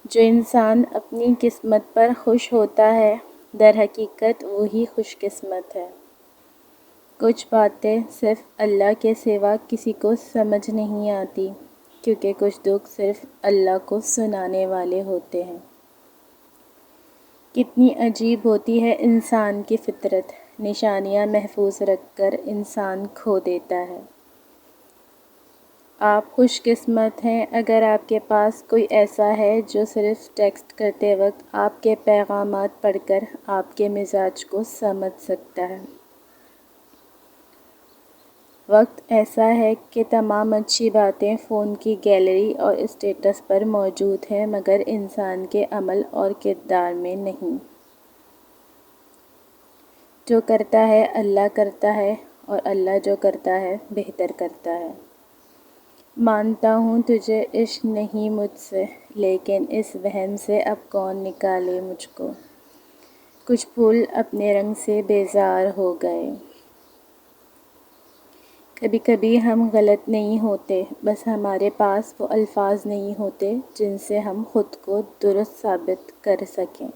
جو انسان اپنی قسمت پر خوش ہوتا ہے در حقیقت وہی خوش قسمت ہے۔ کچھ باتیں صرف اللہ کے سوا کسی کو سمجھ نہیں آتی، کیونکہ کچھ دکھ صرف اللہ کو سنانے والے ہوتے ہیں۔ کتنی عجیب ہوتی ہے انسان کی فطرت، نشانیاں محفوظ رکھ کر انسان کھو دیتا ہے۔ آپ خوش قسمت ہیں اگر آپ کے پاس کوئی ایسا ہے جو صرف ٹیکسٹ کرتے وقت آپ کے پیغامات پڑھ کر آپ کے مزاج کو سمجھ سکتا ہے۔ وقت ایسا ہے کہ تمام اچھی باتیں فون کی گیلری اور اسٹیٹس پر موجود ہیں مگر انسان کے عمل اور کردار میں نہیں۔ جو کرتا ہے اللہ کرتا ہے اور اللہ جو کرتا ہے بہتر کرتا ہے۔ مانتا ہوں تجھے عشق نہیں مجھ سے، لیکن اس وہم سے اب کون نکالے مجھ کو۔ کچھ پھول اپنے رنگ سے بیزار ہو گئے۔ کبھی کبھی ہم غلط نہیں ہوتے، بس ہمارے پاس وہ الفاظ نہیں ہوتے جن سے ہم خود کو درست ثابت کر سکیں۔